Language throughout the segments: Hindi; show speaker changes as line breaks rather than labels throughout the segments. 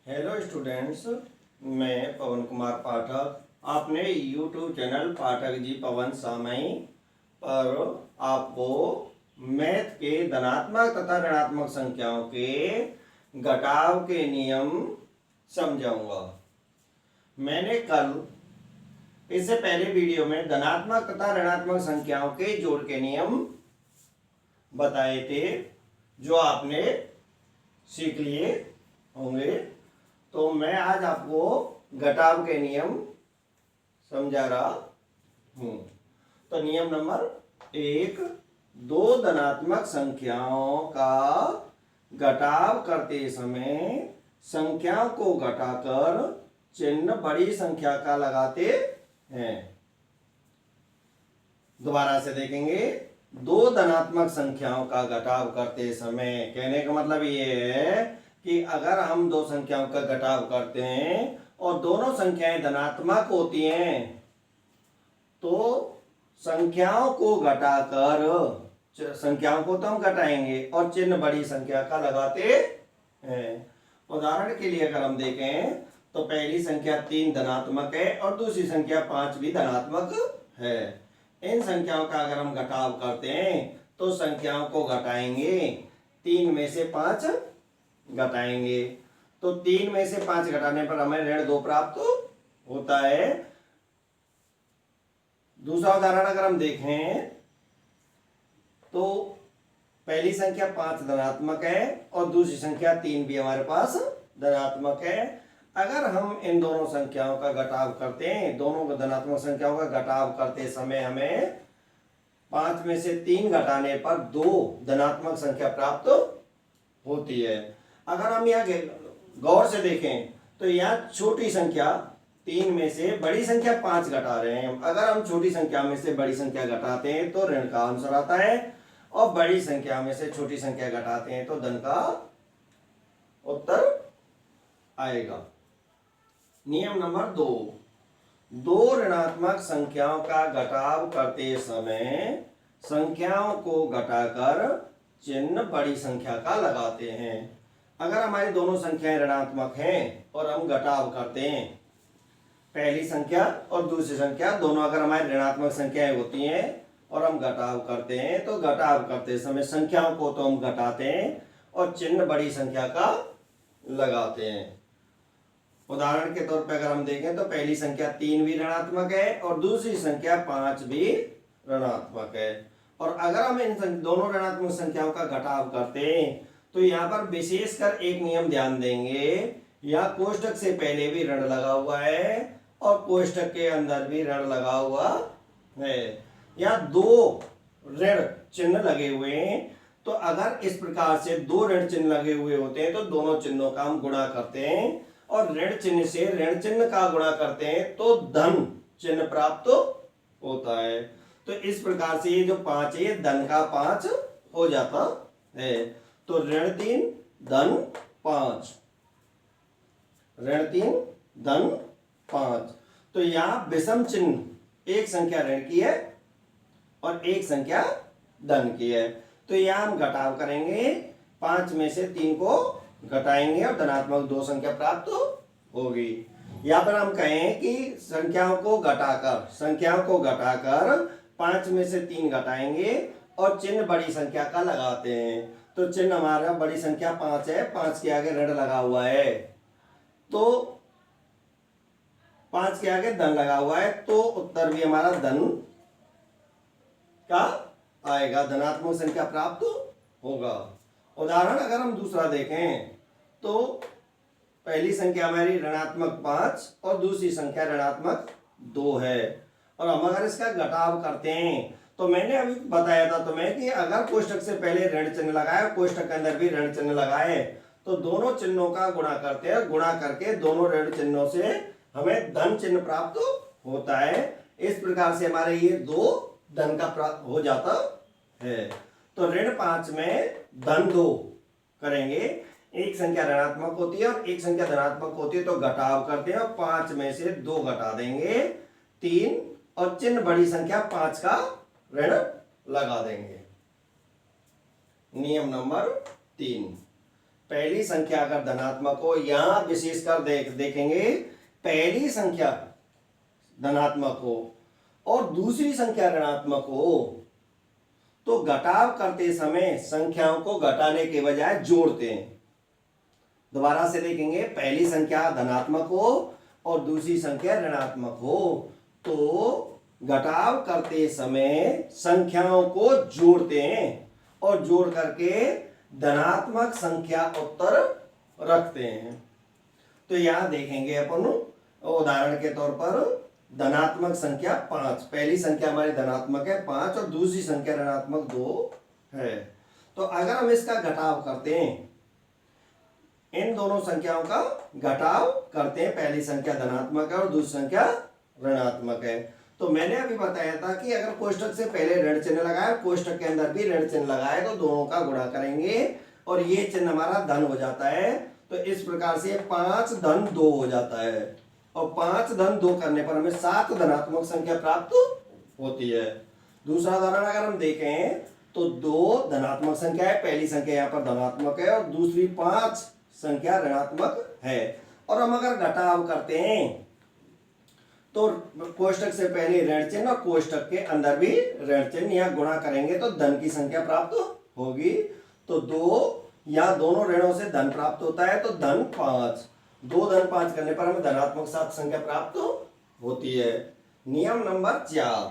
हेलो स्टूडेंट्स, मैं पवन कुमार पाठक अपने यूट्यूब चैनल पाठक जी पवन सामयी पर आपको मैथ के धनात्मक तथा ऋणात्मक संख्याओं के घटाव के नियम समझाऊंगा। मैंने कल इससे पहले वीडियो में धनात्मक तथा ऋणात्मक संख्याओं के जोड़ के नियम बताए थे, जो आपने सीख लिए होंगे। तो मैं आज आपको घटाव के नियम समझा रहा हूं। तो नियम नंबर 1, दो धनात्मक संख्याओं का घटाव करते समय संख्याओं को घटाकर चिन्ह बड़ी संख्या का लगाते हैं। दोबारा से देखेंगे। दो धनात्मक संख्याओं का घटाव करते समय, कहने का मतलब ये है कि अगर हम दो संख्याओं का घटाव करते हैं और दोनों संख्याएं धनात्मक होती हैं तो संख्याओं को घटाकर, संख्याओं को तो हम घटाएंगे और चिन्ह बड़ी संख्या का लगाते हैं। उदाहरण के लिए अगर हम देखें तो पहली संख्या 3 धनात्मक है और दूसरी संख्या 5 भी धनात्मक है। इन संख्याओं का अगर हम घटाव करते हैं तो संख्याओं को घटाएंगे, 3 में से 5 घटाएंगे। तो 3 में से 5 घटाने पर हमें ऋण 2 प्राप्त होता है। दूसरा उदाहरण अगर हम देखें तो पहली संख्या 5 धनात्मक है और दूसरी संख्या 3 भी हमारे पास धनात्मक है। अगर हम इन दोनों संख्याओं का घटाव करते हैं, दोनों धनात्मक संख्याओं का घटाव करते समय हमें 5 में से 3 घटाने पर 2 धनात्मक संख्या प्राप्त होती है। अगर हम यहाँ गौर से देखें तो यहाँ छोटी संख्या 3 में से बड़ी संख्या 5 घटा रहे हैं। अगर हम छोटी संख्या में से बड़ी संख्या घटाते हैं तो ऋण का आंसर आता है और बड़ी संख्या में से छोटी संख्या घटाते हैं तो धन का उत्तर आएगा। नियम नंबर 2, दो ऋणात्मक संख्याओं का घटाव करते समय संख्याओं को घटाकर चिन्ह बड़ी संख्या का लगाते हैं। अगर हमारी दोनों संख्याएं ऋणात्मक हैं और हम घटाव करते हैं, पहली संख्या और दूसरी संख्या दोनों अगर हमारी ऋणात्मक संख्याएं होती हैं और हम घटाव करते हैं तो घटाव करते समय संख्याओं को तो हम घटाते हैं और चिन्ह बड़ी संख्या का लगाते हैं। उदाहरण के तौर पर अगर हम देखें तो पहली संख्या 3 भी ऋणात्मक है और दूसरी संख्या 5 भी ऋणात्मक है। और अगर हम इन दोनों ऋणात्मक संख्याओं का घटाव करते हैं तो यहाँ पर विशेषकर एक नियम ध्यान देंगे, यहाँ कोष्ठक से पहले भी ऋण लगा हुआ है और कोष्ठक के अंदर भी ऋण लगा हुआ है। यहाँ 2 ऋण चिन्ह लगे हुए हैं। तो अगर इस प्रकार से 2 ऋण चिन्ह लगे हुए होते हैं तो दोनों चिन्हों का हम गुणा करते हैं और ऋण चिन्ह से ऋण चिन्ह का गुणा करते हैं तो धन चिन्ह प्राप्त होता है। तो इस प्रकार से ये जो 5 है ये धन का 5 हो जाता है। तो ऋण 3 धन 5, ऋण 3 धन 5। तो यहाँ विषम चिन्ह, एक संख्या ऋण की है और एक संख्या धन की है। तो यहाँ हम घटाव करेंगे, 5 में से 3 को घटाएंगे और धनात्मक 2 संख्या प्राप्त होगी। यहाँ पर हम कहें कि संख्याओं को घटाकर 5 में से 3 घटाएंगे और चिन्ह बड़ी संख्या का लगाते हैं। तो चिन्ह हमारा बड़ी संख्या 5 है, 5 के आगे ऋण लगा हुआ है तो 5 के आगे धन लगा हुआ है तो उत्तर भी हमारा धन का आएगा, धनात्मक संख्या प्राप्त होगा। उदाहरण अगर हम दूसरा देखें तो पहली संख्या हमारी ऋणात्मक 5 और दूसरी संख्या ऋणात्मक 2 है और हम अगर इसका घटाव करते हैं तो मैंने अभी बताया था तुम्हें कि अगर कोष्ठक से पहले ऋण चिन्ह लगाए, कोष्ठक के अंदर भी ऋण चिन्ह लगाए तो दोनों चिन्हों का गुणा करते हैं, गुणा करके दोनों ऋण चिन्हों से हमें धन चिन्ह प्राप्त होता है। इस प्रकार से हमारे ये 2 धन का प्राप्त हो जाता है। तो ऋण 5 में धन 2 करेंगे, एक संख्या ऋणात्मक होती है और एक संख्या धनात्मक होती है तो घटाव करते हैं और 5 में से 2 घटा देंगे 3 और चिन्ह बड़ी संख्या 5 का ऋण लगा देंगे। नियम नंबर 3, पहली संख्या अगर धनात्मक हो, यहां विशेषकर देखेंगे पहली संख्या धनात्मक हो और दूसरी संख्या ऋणात्मक हो तो घटाव करते समय संख्याओं को घटाने के बजाय जोड़ते हैं। दोबारा से देखेंगे, पहली संख्या धनात्मक हो और दूसरी संख्या ऋणात्मक हो तो घटाव करते समय संख्याओं को जोड़ते हैं और जोड़ करके धनात्मक संख्या उत्तर रखते हैं। तो यहां देखेंगे अपन उदाहरण के तौर पर धनात्मक संख्या 5, पहली संख्या हमारी धनात्मक है 5 और दूसरी संख्या ऋणात्मक 2 है। तो अगर हम इसका घटाव करते हैं, इन दोनों संख्याओं का घटाव करते हैं, पहली संख्या धनात्मक है और दूसरी संख्या ऋणात्मक है, तो मैंने अभी बताया था कि अगर कोष्ठक से पहले ऋण चिन्ह लगाए, कोष्ठक के अंदर भी ऋण चिन्ह लगाए तो दोनों का गुणा करेंगे और ये चिन्ह हमारा धन हो जाता है। तो इस प्रकार से 5 धन 2 हो जाता है और 5 धन 2 करने पर हमें 7 धनात्मक संख्या प्राप्त होती है। दूसरा उदाहरण अगर हम देखें तो 2 धनात्मक संख्या है, पहली संख्या यहाँ पर धनात्मक है और दूसरी 5 संख्या ऋणात्मक है। और हम अगर घटाव करते हैं तो कोष्ठक से पहले ऋण चिन्ह और कोष्ठक के अंदर भी ऋण चिन्ह, या गुणा करेंगे तो धन की संख्या प्राप्त होगी। तो 2 या दोनों ऋणों से धन प्राप्त होता है तो धन 5, 2 धन 5 करने पर हमें धनात्मक 7 संख्या प्राप्त होती है। नियम नंबर 4,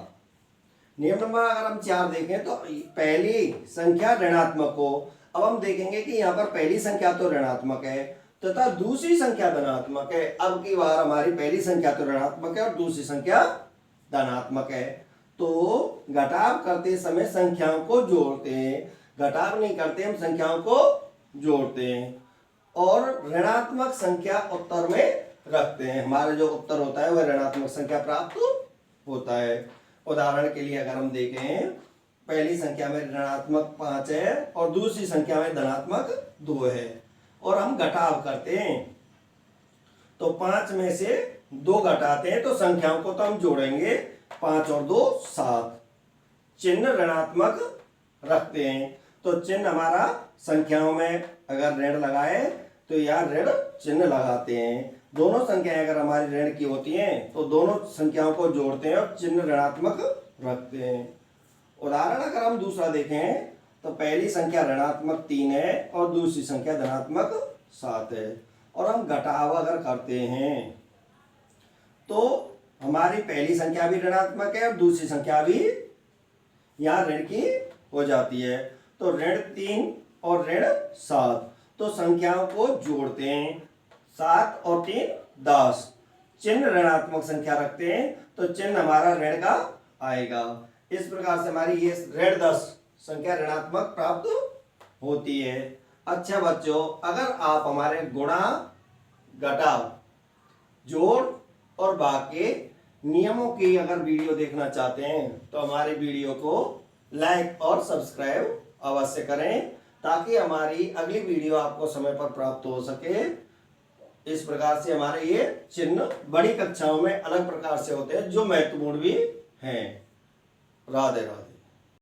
नियम नंबर अगर हम 4 देखें तो पहली संख्या ऋणात्मक हो। अब हम देखेंगे कि यहाँ पर पहली संख्या तो ऋणात्मक है तथा दूसरी संख्या धनात्मक है। अब की बार हमारी पहली संख्या तो ऋणात्मक है और दूसरी संख्या धनात्मक है, तो घटाव करते समय संख्याओं को जोड़ते हैं। घटाव नहीं करते, हम संख्याओं को जोड़ते हैं और ऋणात्मक संख्या उत्तर में रखते हैं। हमारा जो उत्तर होता है वह ऋणात्मक संख्या प्राप्त होता है। उदाहरण के लिए अगर हम देखें, पहली संख्या में ऋणात्मक 5 है और दूसरी संख्या में धनात्मक 2 है और हम घटाव करते हैं तो 5 में से 2 घटाते हैं तो संख्याओं को तो हम जोड़ेंगे, 5 और 2 7, चिन्ह ऋणात्मक रखते हैं। तो चिन्ह हमारा संख्याओं में अगर ऋण लगाए तो यहाँ ऋण चिन्ह लगाते हैं। दोनों संख्याएं अगर हमारी ऋण की होती हैं तो दोनों संख्याओं को जोड़ते हैं और चिन्ह ऋणात्मक रखते हैं। उदाहरण अगर हम दूसरा देखें तो पहली संख्या ऋणात्मक 3 है और दूसरी संख्या धनात्मक 7 है और हम घटाव अगर करते हैं तो हमारी पहली संख्या भी ऋणात्मक है और दूसरी संख्या भी यहाँ ऋण की हो जाती है। तो ऋण 3 और ऋण 7, तो संख्याओं को जोड़ते हैं, 7 और 3 10, चिन्ह ऋणात्मक संख्या रखते हैं तो चिन्ह हमारा ऋण का आएगा। इस प्रकार से हमारी ये ऋण 10 संख्या ऋणात्मक प्राप्त होती है। अच्छा बच्चों, अगर आप हमारे गुणा, घटाव, जोड़ और भाग के नियमों की अगर वीडियो देखना चाहते हैं तो हमारे वीडियो को लाइक और सब्सक्राइब अवश्य करें ताकि हमारी अगली वीडियो आपको समय पर प्राप्त हो सके। इस प्रकार से हमारे ये चिन्ह बड़ी कक्षाओं में अलग प्रकार से होते हैं जो महत्वपूर्ण भी हैं। राधे राधे।